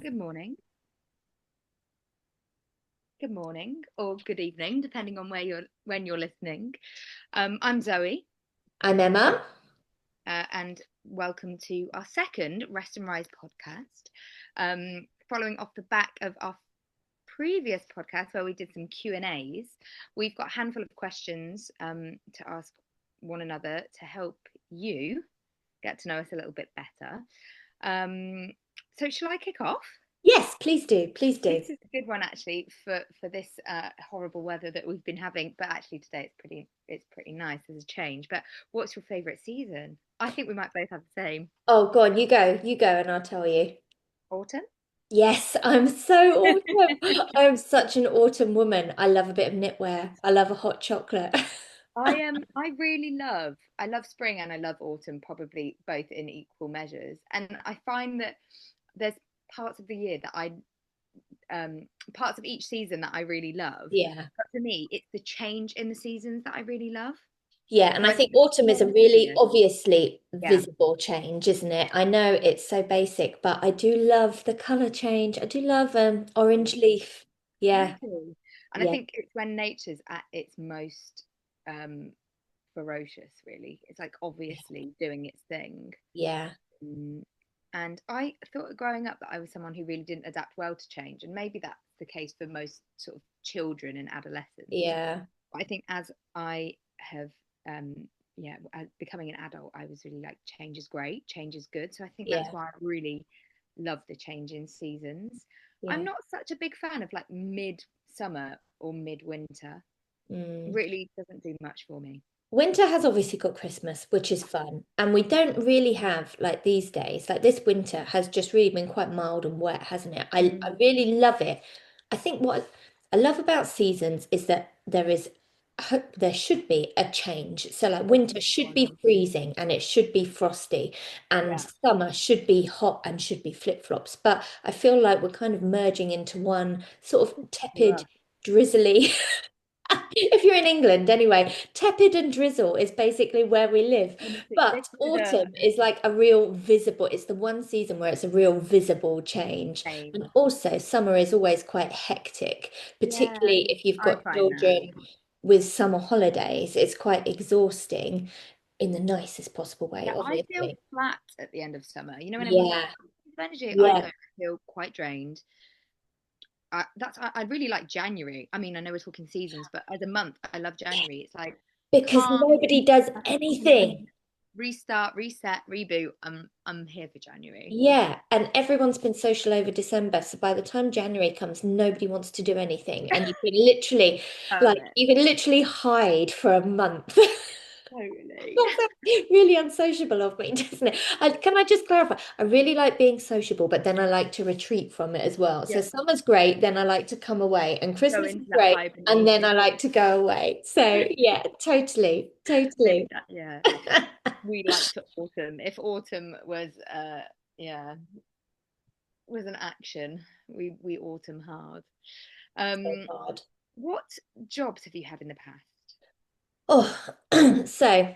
Good morning. Good morning or good evening, depending on when you're listening. I'm Zoe, I'm Emma. and welcome to our second Rest and Rise podcast. Following off the back of our previous podcast where we did some Q&As, we've got a handful of questions to ask one another to help you get to know us a little bit better. So shall I kick off? Yes, please do. Please This do. is a good one actually for this horrible weather that we've been having. But actually today it's pretty nice as a change. But what's your favourite season? I think we might both have the same. Oh, go on, you go, and I'll tell you. Autumn. Yes, I'm so autumn. I'm such an autumn woman. I love a bit of knitwear. I love a hot chocolate. I love spring and I love autumn, probably both in equal measures. And I find that there's parts of the year that I parts of each season that I really love. Yeah. But for me, it's the change in the seasons that I really love. Yeah, and So I I think think autumn is a spring really brilliant. obviously Yeah. visible change, isn't it? I know it's so basic, but I do love the color change. I do love orange leaf. Me Yeah, too. And I yeah, think it's when nature's at its most um, ferocious, really. It's like obviously doing its thing. yeah, Mm. And I thought growing up that I was someone who really didn't adapt well to change. And maybe that's the case for most sort of children and adolescents. yeah, But I think as I have, yeah, becoming an adult, I was really like, change is great, change is good. So I think that's yeah, why I really love the change in seasons. I'm yeah. not such a big fan of like mid-summer or mid-winter. Mm. Really doesn't do much for me. Winter has obviously got Christmas, which is fun. And we don't really have, like these days, like this winter has just really been quite mild and wet, hasn't it? I Mm, really love it. I think what I love about seasons is that there should be a change. So like winter should be 100%. freezing and it should be frosty and Yeah, summer should be hot and should be flip-flops. But I feel like we're kind of merging into one sort of you tepid, are. drizzly. If you're in England, anyway, tepid and drizzle is basically where we live. Honestly, this But is a autumn is like a real visible, it's the one season where it's a real visible change. And shame. also, summer is always quite hectic, Yeah, particularly if you've I got find that. children with summer holidays. It's quite exhausting in the nicest possible way, Yeah, I feel obviously. flat at the end of summer. You know, when everyone's like, Yeah, "Oh, energy," I yeah. don't feel quite drained. I really like January. I mean, I know we're talking seasons, but as a month, I love January. It's like Because calm, nobody does clean, anything. restart, reset, reboot. I'm here for January. Yeah, and everyone's been social over December, so by the time January comes, nobody wants to do anything, and Love it. you can literally hide for a month. Totally. That's really unsociable of me, doesn't it? Can I just clarify? I really like being sociable, but then I like to retreat from it as well. So Yeah, summer's great, then I like to come away, and go Christmas is into that great, and then hibernation. I like to go away. So yeah, totally, Maybe totally. that, yeah. We like to autumn. If autumn was yeah, was an action, we autumn hard. So Um, hard. what jobs have you had in the past? Oh, so.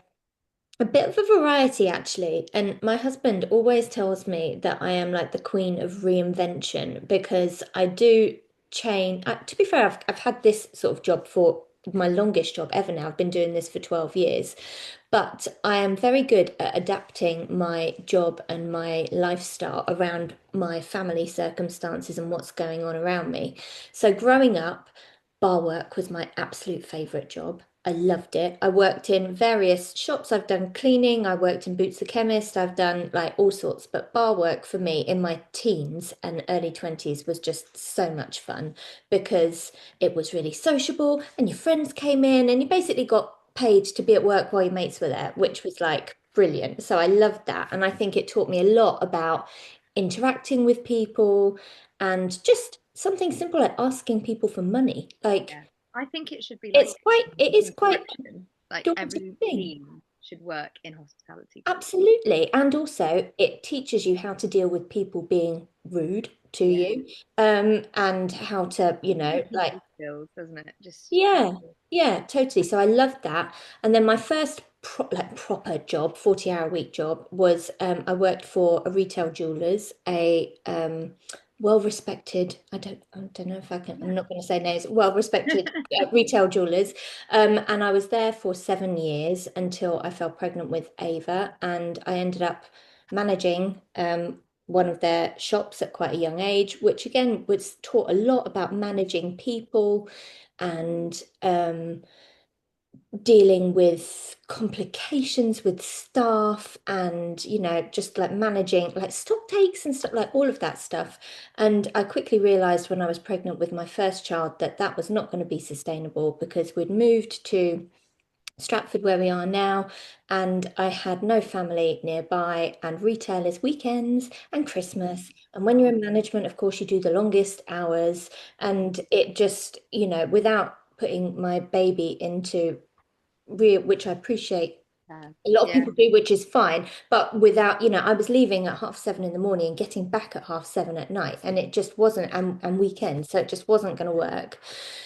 A bit of a variety, actually. And my husband always tells me that I am like the queen of reinvention because I do chain. To be fair, I've had this sort of job for my longest job ever now. I've been doing this for 12 years. But I am very good at adapting my job and my lifestyle around my family circumstances and what's going on around me. So growing up, bar work was my absolute favorite job. I loved it. I worked in various shops. I've done cleaning, I worked in Boots the Chemist, I've done like all sorts, but bar work for me in my teens and early 20s was just so much fun because it was really sociable and your friends came in and you basically got paid to be at work while your mates were there, which was like brilliant. So I loved that. And I think it taught me a lot about interacting with people and just something simple like asking people for money. Like Yeah, I think it should be it's like quite, it is quite a construction. Like daunting every thing. team should work in hospitality, probably. Absolutely. And also, it teaches you how to deal with people being rude to Yeah, you, and how to, good like, people skills, doesn't it? Just yeah, yeah, totally. So I loved that. And then my first proper job, 40-hour week job, was I worked for a retail jewelers, a well-respected, I don't know if I can, I'm Yeah. not going to say names, well-respected retail jewelers. And I was there for 7 years until I fell pregnant with Ava, and I ended up managing one of their shops at quite a young age, which again was taught a lot about managing people and dealing with complications with staff and just like managing like stock takes and stuff, like all of that stuff. And I quickly realized when I was pregnant with my first child that that was not going to be sustainable, because we'd moved to Stratford where we are now, and I had no family nearby, and retail is weekends and Christmas, and when you're Oh, in management, of course, you do the longest hours. And it just, without putting my baby into real, which I appreciate yeah. a lot of Yeah. people do, which is fine, but without, I was leaving at 7:30 in the morning and getting back at 7:30 at night, and it just wasn't, and weekends, so it just wasn't going to work.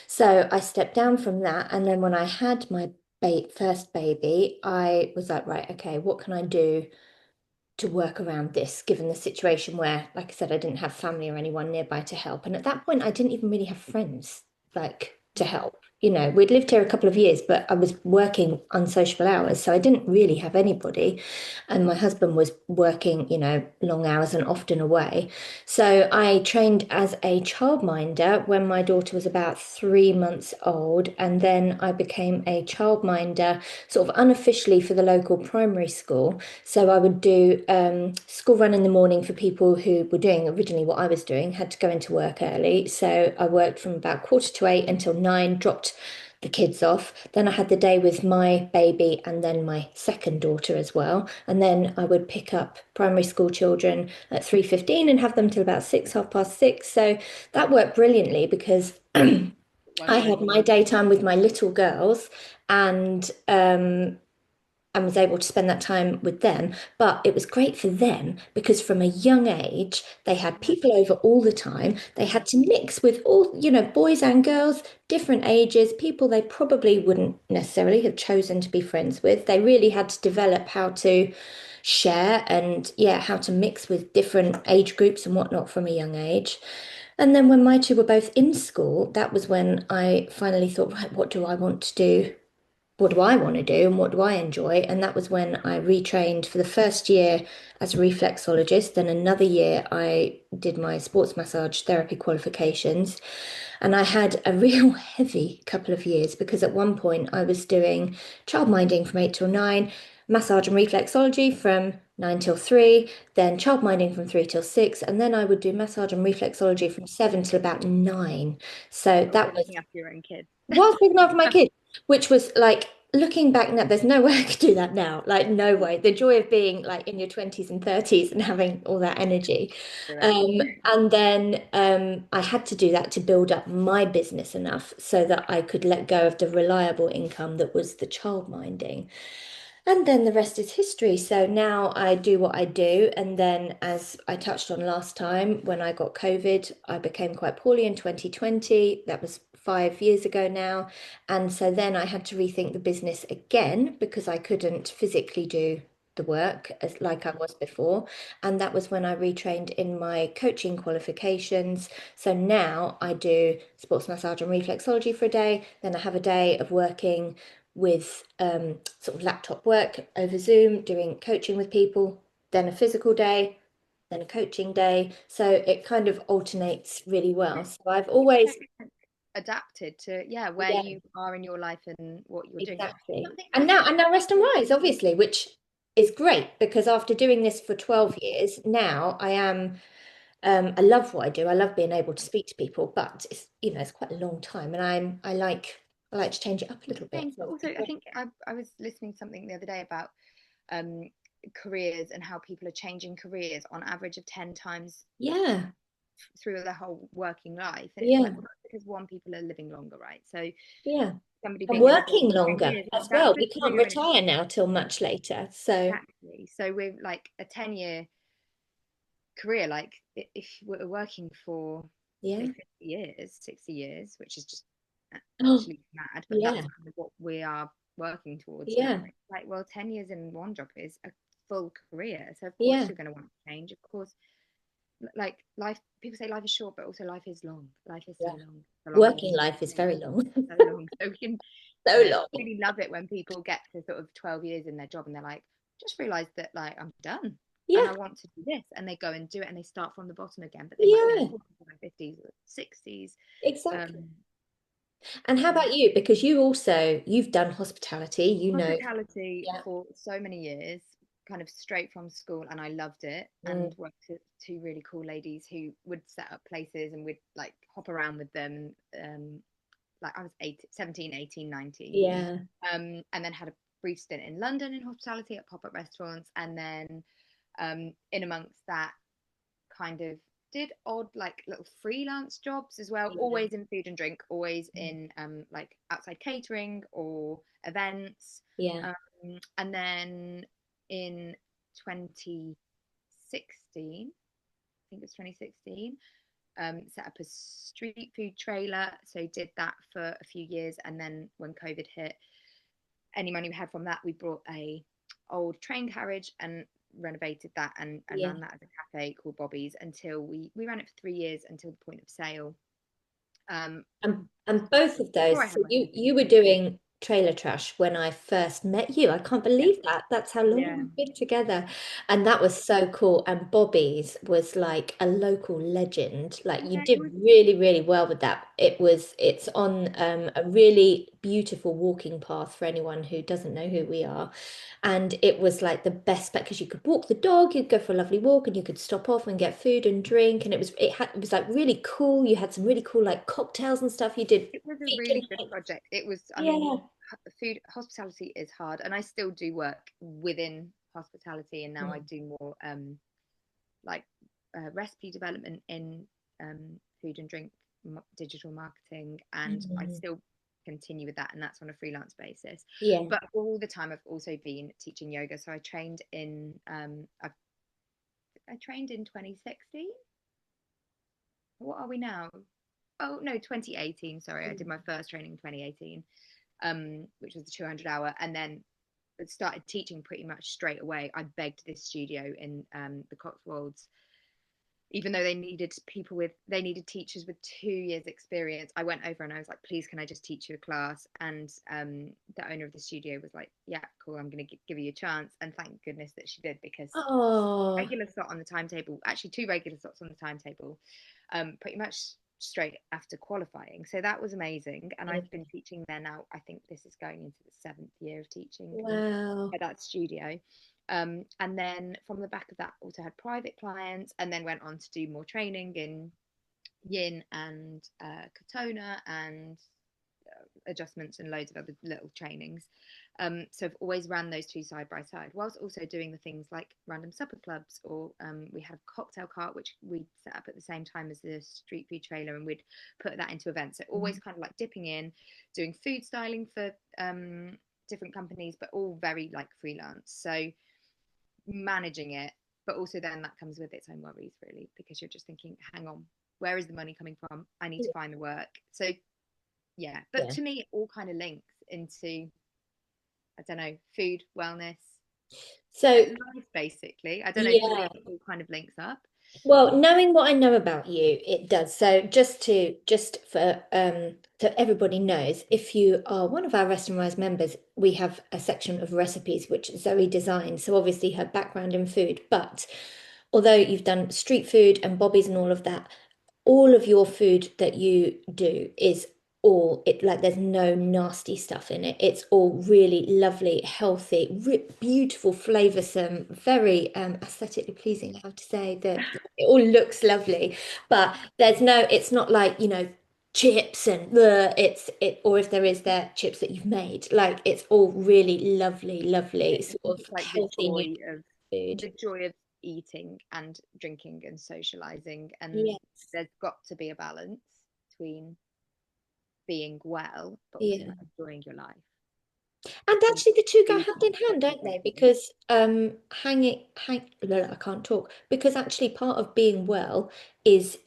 So I stepped down from that, and then when I had my first baby, I was like, right, okay, what can I do to work around this, given the situation where, like I said, I didn't have family or anyone nearby to help. And at that point, I didn't even really have friends like to Mm. help. We'd lived here a couple of years, but I was working unsociable hours, so I didn't really have anybody. And my husband was working, long hours and often away. So I trained as a childminder when my daughter was about 3 months old, and then I became a childminder sort of unofficially for the local primary school. So I would do school run in the morning for people who were doing originally what I was doing, had to go into work early. So I worked from about 7:45 until 9, dropped the kids off. Then I had the day with my baby and then my second daughter as well. And then I would pick up primary school children at 3:15 and have them till about 6, 6:30. So that worked brilliantly because I Work had around my you. daytime with my little girls, and was able to spend that time with them. But it was great for them because from a young age, they had Yeah. people over all the time. They had to mix with all, boys and girls, different ages, people they probably wouldn't necessarily have chosen to be friends with. They really had to develop how to share and, yeah, how to mix with different age groups and whatnot from a young age. And then when my two were both in school, that was when I finally thought, right, what do I want to do? What do I want to do and what do I enjoy? And that was when I retrained for the first year as a reflexologist. Then another year, I did my sports massage therapy qualifications. And I had a real heavy couple of years because at one point I was doing childminding from 8 till 9, massage and reflexology from 9 till 3, then childminding from 3 till 6, and then I would do massage and reflexology from 7 till about 9. So Also that was looking after your own kids. whilst looking after my kids, which was like looking back now, there's no way I could do that now. Like, no way. The joy of being like in your 20s and 30s and having all that energy. Do it. And then I had to do that to build up my business enough so that I could let go of the reliable income that was the childminding. And then the rest is history. So now I do what I do. And then, as I touched on last time, when I got COVID, I became quite poorly in 2020. That was 5 years ago now. And so then I had to rethink the business again because I couldn't physically do the work as like I was before. And that was when I retrained in my coaching qualifications. So now I do sports massage and reflexology for a day. Then I have a day of working with sort of laptop work over Zoom, doing coaching with people, then a physical day, then a coaching day. So it kind of alternates really well. So I've always, Adapted to, yeah, where yeah, you are in your life and what you're doing. exactly. Something And that now rest and rise, obviously, which is great because after doing this for 12 years, now I am I love what I do. I love being able to speak to people, but it's it's quite a long time and I like to change it up a little bit. change, but also I think I was listening to something the other day about um, careers and how people are changing careers on average of 10 times Yeah, through their whole working life. And it's like, yeah, well, that's because one, people are living longer, right? So yeah. somebody And being in a job working for 10 longer years, as that's well. just We can't career in retire itself. now till much later. So, Exactly. So we're like a 10-year career, like if we're working for, say, yeah. 50 years, 60 years, which is just Oh, actually mad, but that's yeah, kind of what we are working towards now. yeah, It's like, well, 10 years in one job is a full career. So of course yeah, you're going to want to change. Of course like life, people say life is short, but also life is long. Life is so Yeah. long. The longest Working life is thing, very long. so long. So we can So long. really love it when people get to sort of 12 years in their job and they're like, just realized that like I'm done and Yeah, I want to do this, and they go and do it and they start from the bottom again, but they might be in their yeah, 40s or 50s or 60s. exactly. um And how yeah, about you? Because you've done hospitality, you know. hospitality Yeah. for so many years, kind of straight from school, and I loved it, Mm, and worked with two really cool ladies who would set up places and would like hop around with them. Like I was 17, 18, 19. yeah. And then had a brief stint in London in hospitality at pop-up restaurants, and then in amongst that kind of did odd like little freelance jobs as well, Yeah. always in food and drink, always in like outside catering or events. Yeah. And then in 2016, I think it's 2016, set up a street food trailer. So did that for a few years, and then when COVID hit, any money we had from that, we brought a old train carriage and renovated that, and Yeah. ran that as a cafe called Bobby's until we ran it for 3 years until the point of sale. And Before, both of before I those, had so my you husband. were doing trailer trash when I first met you. I can't Yeah, believe that. That's how long yeah, we've been together. And that was so cool. And Bobby's was like a local legend. Like you yeah. It did was. really, really well with that. It's on a really beautiful walking path for anyone who doesn't know who we are. And it was like the best bet because you could walk the dog, you'd go for a lovely walk, and you could stop off and get food and drink. And it was like really cool. You had some really cool like cocktails and stuff. You did It was a feature really good nights. project. It was. I mean, Yeah. food hospitality is hard, and I still do work within hospitality, and now I Mm. do more like recipe development in food and drink digital marketing, and I Mm. still continue with that, and that's on a freelance basis. Yeah. But all the time, I've also been teaching yoga. So I trained in 2016. What are we now? Oh no, 2018. Sorry, I did my first training in 2018, which was the 200 hour, and then started teaching pretty much straight away. I begged this studio in the Cotswolds, even though they needed teachers with 2 years experience. I went over and I was like, please, can I just teach you a class? And the owner of the studio was like, yeah, cool, I'm going to give you a chance. And thank goodness that she did, because Oh, regular slot on the timetable, actually two regular slots on the timetable, pretty much straight after qualifying. So that was amazing. And I've been teaching there now. I think this is going into the 7th year of teaching wow. at that studio. And then from the back of that, also had private clients, and then went on to do more training in yin and katona and adjustments and loads of other little trainings. So I've always ran those two side by side, whilst also doing the things like random supper clubs, or we had a cocktail cart which we set up at the same time as the street food trailer, and we'd put that into events. So always kind of like dipping in, doing food styling for different companies, but all very like freelance. So managing it, but also then that comes with its own worries, really, because you're just thinking, hang on, where is the money coming from? I need to find the work. So yeah, but Yeah. to me, it all kind of links into, I don't know, food, wellness, So, life, basically. I don't know, for me, yeah. it all kind of links up. Well, knowing what I know about you, it does. So just for so everybody knows, if you are one of our Rest and Rise members, we have a section of recipes which Zoe designed. So obviously her background in food, but although you've done street food and Bobby's and all of your food that you do is all it like there's no nasty stuff in it. It's all really lovely, healthy, beautiful, flavoursome, very aesthetically pleasing, I have to say that it all looks lovely. But it's not like, chips and or if there is, there chips that you've made. Like it's all really lovely, lovely, I think sort of it's like healthy, nutritious food. the joy of eating and drinking and socializing, and Yes. there's got to be a balance between being well, but also Yeah. like enjoying your life. And And actually, the two go food hand in can hand, take you don't away they? from it. Because I can't talk. Because actually, part of being well is Is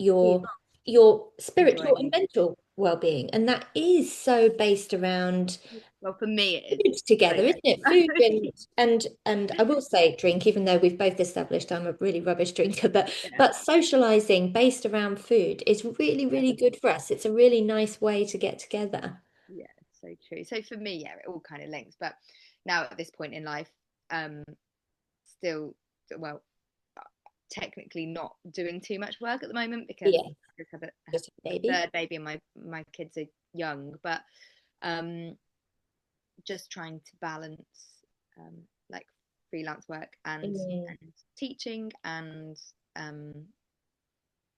your spirit, your enjoying mental. well-being. And that is so based around Well, for me, it is food together, very isn't it? Food and I will say drink, even though we've both established I'm a really rubbish drinker, yeah, but socializing based around food is really, yeah, really good for us. It's a really nice way to get together. yeah, so true. So for me, yeah, it all kind of links. But now at this point in life, um, still, well, technically not doing too much work at the moment because Yeah, I just have just a a baby. third baby and my kids are young, but um, just trying to balance um, like freelance work Mm, and teaching and um,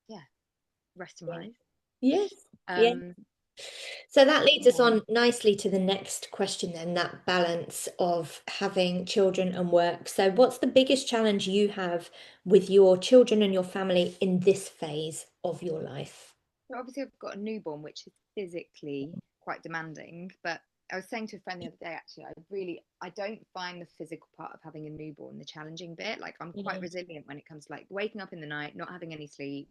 yeah, rest and yeah. rise. Yes. Yeah. Um, So that leads us yeah. on nicely to the next question then, that balance of having children and work. So what's the biggest challenge you have with your children and your family in this phase of your life? So obviously I've got a newborn, which is physically quite demanding. But I was saying to a friend the other day, actually, I don't find the physical part of having a newborn the challenging bit. Like I'm quite Mm, resilient when it comes to like waking up in the night, not having any sleep,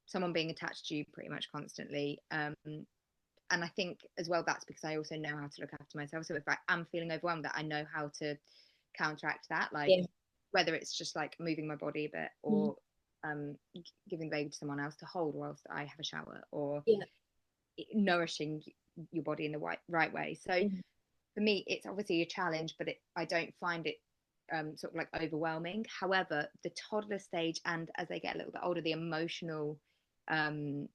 someone being attached to you pretty much constantly. And I think as well that's because I also know how to look after myself. So if I am feeling overwhelmed, that I know how to counteract that, like yeah. whether it's just like moving my body a bit Mm, or giving the baby to someone else to hold whilst I have a shower or yeah. nourishing your body in the right way. So Mm, for me, it's obviously a challenge, but I don't find it sort of like overwhelming. However, the toddler stage and as they get a little bit older, the emotional um,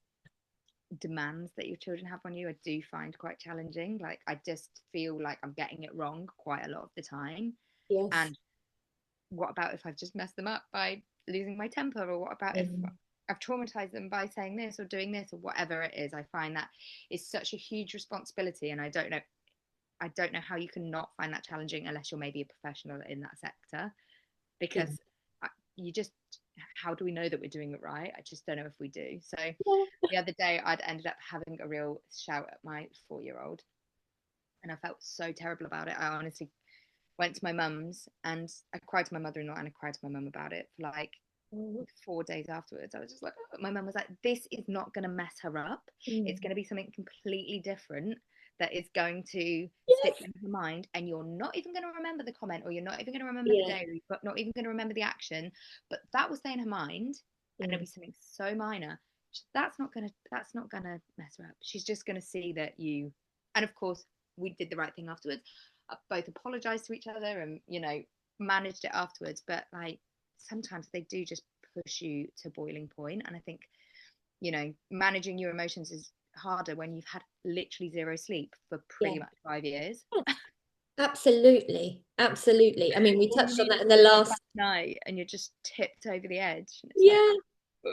demands that your children have on you, I do find quite challenging. Like I just feel like I'm getting it wrong quite a lot of the time. yes. And what about if I've just messed them up by losing my temper? Or what about if Mm, I've traumatized them by saying this or doing this or whatever it is? I find that is such a huge responsibility. And I don't know how you can not find that challenging unless you're maybe a professional in that sector. yeah. Because you just, how do we know that we're doing it right? I just don't know if we do. So Yeah. the other day I'd ended up having a real shout at my 4 year old and I felt so terrible about it. I honestly went to my mum's and I cried to my mother-in-law and I cried to my mum about it for like Mm, 4 days afterwards. I was just like, oh. My mum was like, this is not going to mess her up. It's mm. going to be something completely different that is going to stick Yes. in her mind. And you're not even going to remember the comment or you're not even going to remember the Yeah. day or you're not even going to remember the action. But that will stay in her mind and it'll Mm, be something so minor. That's not gonna mess her up. She's just gonna see that you and of course we did the right thing afterwards. Both apologized to each other and managed it afterwards. But like sometimes they do just push you to boiling point. And I think, managing your emotions is harder when you've had literally zero sleep for yeah. pretty much 5 years. Absolutely. Absolutely. I mean, we All you touched on need that is in the a good last. last night and you're just tipped over the edge. And it's like, Yeah.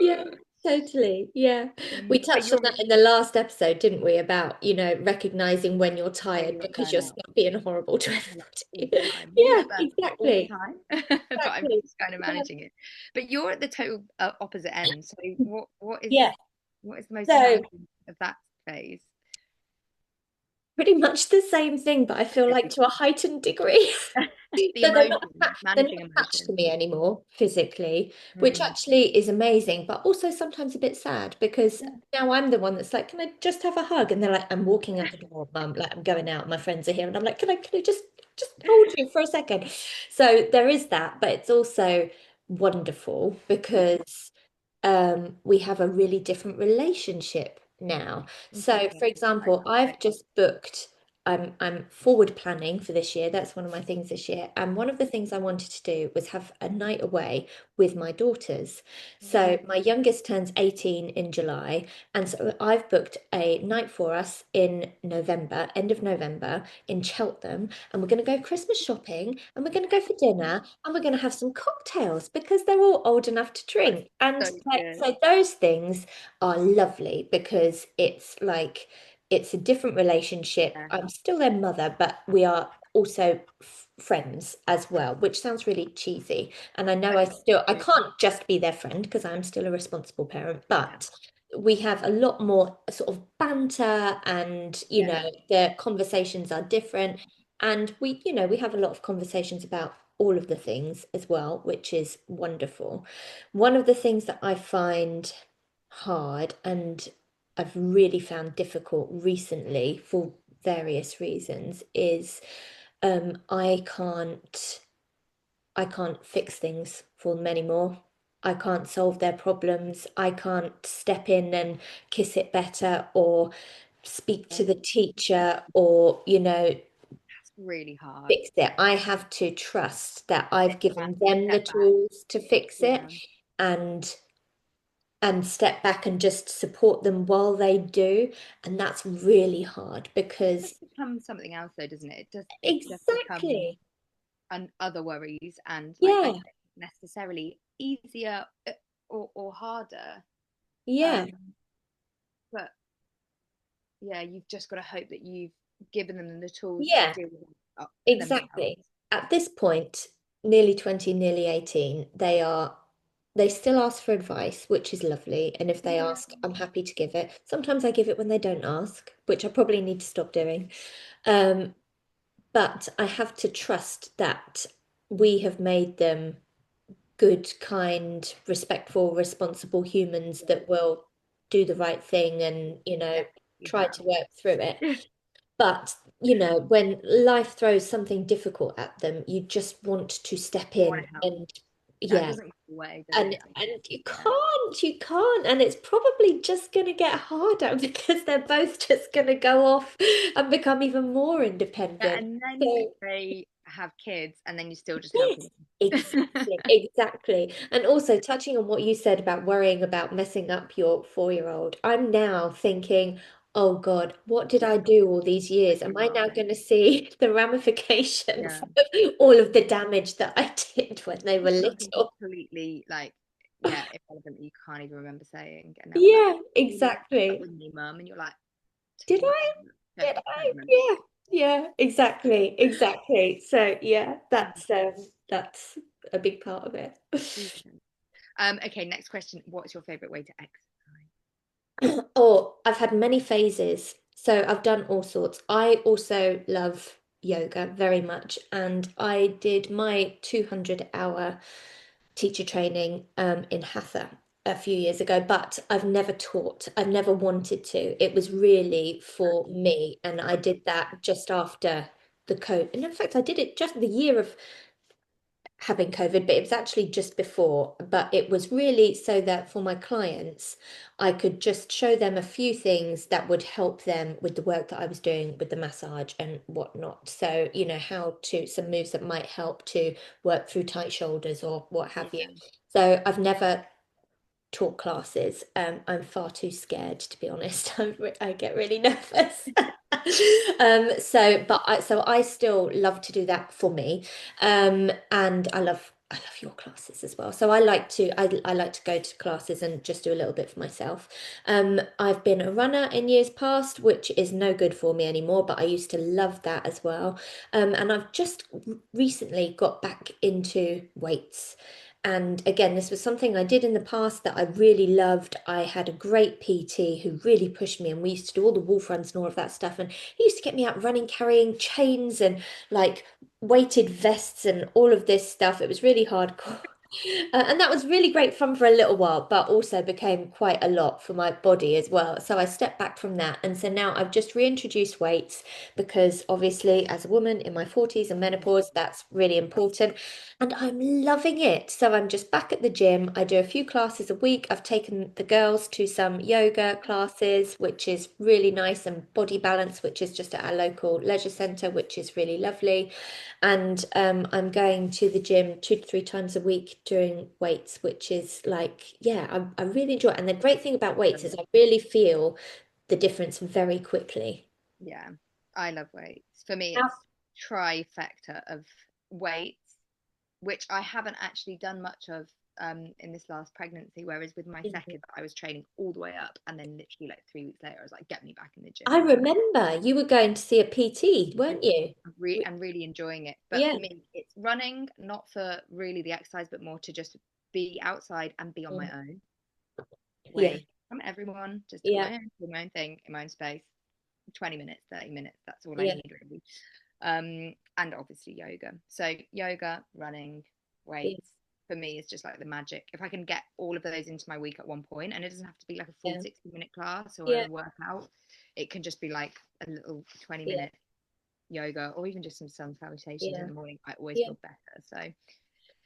Yeah, ugh. totally. Yeah. We But touched on you're, that in the last episode, didn't we? About, recognizing when you're when tired you're because you're burnout not being horrible to all everybody. the time. I Yeah, get burnt out all the exactly. time, but I'm Exactly. just kind of Yeah. managing it. But you're at the total opposite end. So what is Yeah. what is the most So challenging of that phase? pretty much the same thing, but I feel like to a heightened degree. The So emotion, they're not managing attached to emotion. me anymore physically, which Mm. actually is amazing, but also sometimes a bit sad because Yeah. now I'm the one that's like, can I just have a hug? And they're like, I'm walking out the door, mum, like I'm going out, my friends are here, and I'm like, can I just hold you for a second? So there is that, but it's also wonderful Yeah. because we have a really different relationship now. So, Completely. for I example, feel I've like just booked. I'm forward planning for this year. That's one of my things this year. And one of the things I wanted to do was have a night away with my daughters. So my youngest turns 18 in July. And so I've booked a night for us in November, end of November in Cheltenham. And we're going to go Christmas shopping and we're going to go for dinner and we're going to have some cocktails because they're all old enough to that's drink. And so like, good. so those things are lovely because it's like it's a different relationship. Yeah. I'm still their mother, but we are also friends as well, which sounds really cheesy. And I know But I true. can't just be their friend because I'm still a responsible parent, Yeah. but we have a lot more sort of banter and, Yeah. the conversations are different. And we have a lot of conversations about all of the things as well, which is wonderful. One of the things that I find hard and I've really found difficult recently for various reasons is um, I can't I can't fix things for them anymore. I can't solve their problems. I can't step in and kiss it better or speak to the teacher or, That's really hard. fix it. I have to trust that I've given them the Step back. tools to fix it Yeah. and step back and just support them while they do. And that's really hard It just because becomes something else though, doesn't it? It just becomes exactly. other worries, and like I Yeah. don't think necessarily easier or harder. Yeah. Um, but yeah, you've just got to hope that you've given them the tools to Yeah. deal with themselves. Exactly. At this point, nearly 20, nearly 18, they still ask for advice, which is lovely. And if they Yeah. ask, I'm happy to give it. Sometimes I give it when they don't ask, which I probably need to stop doing. Um, but I have to trust that we have made them good, kind, respectful, responsible humans Yeah. that will do the right thing and, Yeah, you try have. to work through it. But, when life throws something difficult at them, you just want to step You want in to help. and That yeah, doesn't go away, does and it? I and guess. Yeah. you can't, and it's probably just gonna get harder because they're both just gonna go off and become even more Yeah, independent. and then So they have kids, and then you're still just yes, helping them. exactly, exactly. And also touching on what you said about worrying about messing up your 4-year-old, I'm now thinking, oh God, what did I do all these Like years? Am you I are. now going to see the ramifications Yeah. of all of the damage that I did when they were Something little? completely like, yeah, irrelevant that you can't even remember saying, and they'll be like, Yeah, "Oh, you left that exactly. with me, mum," and you're like, Did "Don't, I? don't, Did don't I? remember." Yeah. Yeah, exactly. Exactly. So yeah, that's a big part of it. Okay. Okay, next question. What's your favorite way to exercise? Oh, I've had many phases. So I've done all sorts. I also love yoga very much. And I did my 200-hour teacher training in Hatha a few years ago, but I've never taught. I've never wanted to. It was really for me. And I did that just after the COVID. And in fact, I did it just the year of having COVID, but it was actually just before. But it was really so that for my clients, I could just show them a few things that would help them with the work that I was doing with the massage and whatnot. So, how to, some moves that might help to work through tight shoulders or what have you. Yeah. So I've never taught classes. I'm far too scared, to be honest. I get really nervous. So I still love to do that for me. And I love your classes as well. So I like to go to classes and just do a little bit for myself. I've been a runner in years past, which is no good for me anymore, but I used to love that as well. And I've just recently got back into weights. And again, this was something I did in the past that I really loved. I had a great PT who really pushed me, and we used to do all the wolf runs and all of that stuff. And he used to get me out running, carrying chains and like weighted vests and all of this stuff. It was really hardcore. And that was really great fun for a little while, but also became quite a lot for my body as well. So I stepped back from that. And so now I've just reintroduced weights because obviously, as a woman in my 40s and menopause, that's really important. And I'm loving it. So I'm just back at the gym. I do a few classes a week. I've taken the girls to some yoga classes, which is really nice, and body balance, which is just at our local leisure centre, which is really lovely. And I'm going to the gym 2 to 3 times a week doing weights, which is like, yeah, I really enjoy it. And the great thing about weights is I really feel the difference very quickly. Yeah, I love weights. For me, How- it's trifecta of weights, which I haven't actually done much of in this last pregnancy. Whereas with my second, I was training all the way up, and then literally like 3 weeks later, I was like, "Get me back in the I gym." remember you were going to see a PT, weren't you? I'm really enjoying it. But Yeah, for me, it's running, not for really the exercise, but more to just be outside and be on my own, yeah, away from everyone, just on yeah, my own, doing my own thing in my own space. 20 minutes, 30 minutes, that's all I yeah. need really. And obviously yoga. So yoga, running, Yeah. weights. for me is just like the magic. If I can get all of those into my week at one point, and it doesn't have to be like a full Yeah. 60-minute class or Yeah. a workout, it can just be like a little 20 Yeah. minute yoga or even just some sun salutations in Yeah. the morning. I always Yeah. feel better. So,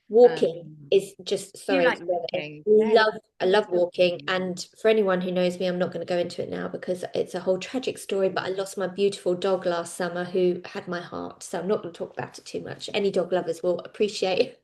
Walking um, is just, do you sorry, like to go there. walking? Yes, I always love love walking. walking. And for anyone who knows me, I'm not going to go into it now because it's a whole tragic story, but I lost my beautiful dog last summer who had my heart. So I'm not going to talk about it too much. Any dog lovers will appreciate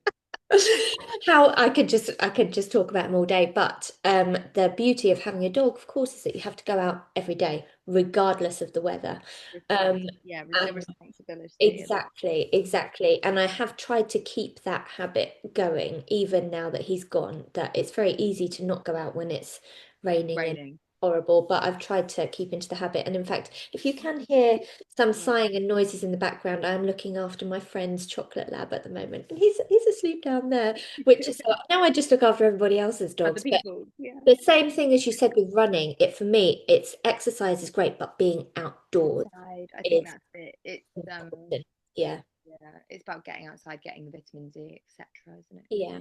how I could just talk about them all day. But the beauty of having a dog, of course, is that you have to go out every day, regardless of the weather. Um, Yeah, the and responsibility of exactly, exactly. And I have tried to keep that habit going, even now that he's gone, that it's very easy to not go out when it's raining and raining. horrible, but I've tried to keep into the habit. And in fact, if you can hear some sighing and noises in the background, I am looking after my friend's chocolate lab at the moment. And he's asleep down there, which is so now I just look after everybody else's Other dogs. But people, yeah. the same thing as you said with running, it for me, it's exercise is great, but being outdoors Outside, I think is that's it. important. Yeah. Yeah, it's about getting outside, getting the vitamin D, etc., isn't it? Yeah,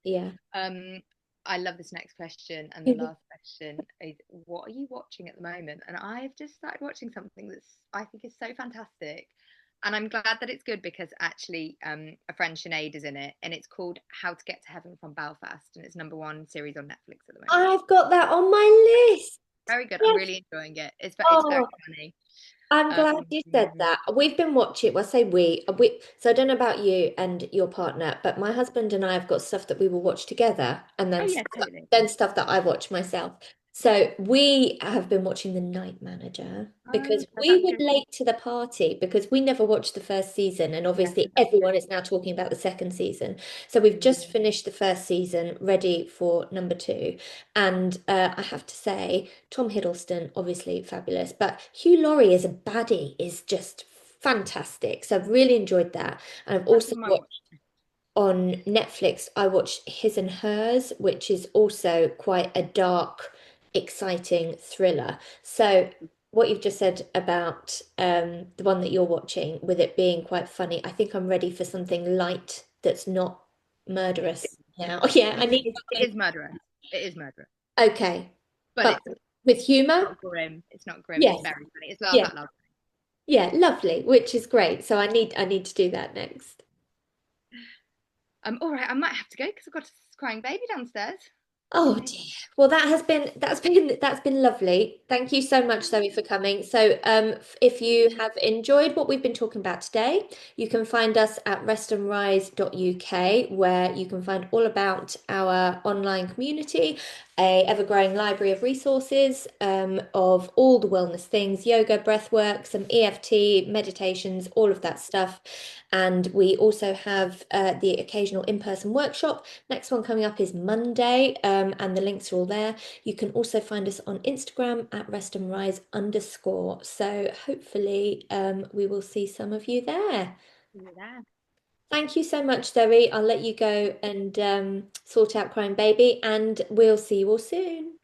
yeah. Um, I love this next question, and the last question is, what are you watching at the moment? And I've just started watching something that's I think is so fantastic, and I'm glad that it's good because actually, a friend Sinead is in it, and it's called How to Get to Heaven from Belfast, and it's #1 series on Netflix at the moment. I've got that on my list. Very good. I'm Yes. really enjoying it. It's very Oh, funny. I'm glad Um, you said that. We've been watching, well, I say so I don't know about you and your partner, but my husband and I have got stuff that we will watch together and oh then yeah, totally. stuff that I watch myself. So we have been watching The Night Manager Oh, because we that's were good. late to the party because we never watched the first season and Yes, obviously that's good. everyone is now talking about the second season. So we've Mm. just finished the first season, ready for number two. And I have to say, Tom Hiddleston, obviously fabulous, but Hugh Laurie as a baddie is just fantastic. So I've really enjoyed that. And I've That's also on my watch. watched on Netflix, I watched His and Hers, which is also quite a dark, exciting thriller. So what you've just said about the one that you're watching, with it being quite funny, I think I'm ready for something light that's not murderous now. Yeah, I need It something. is murderous. It is murderous, Okay, but but it's with humor? not grim. It's not grim. It's Yes. very funny. It's laugh Yeah. out loud. Yeah, lovely, which is great. So I need to do that next. All right, I might have to go because I've got a crying baby downstairs. Oh Okay. dear. Well, that's been lovely. Thank you so much, Zoe, for coming. So, if you have enjoyed what we've been talking about today, you can find us at restandrise.uk, where you can find all about our online community, a ever-growing library of resources, of all the wellness things, yoga, breathwork, some EFT, meditations, all of that stuff. And we also have the occasional in-person workshop. Next one coming up is Monday, and the links are all there. You can also find us on Instagram at restandrise_. So hopefully we will see some of you there. See you there. Thank you so much, Zoe. I'll let you go and sort out Crying Baby, and we'll see you all soon.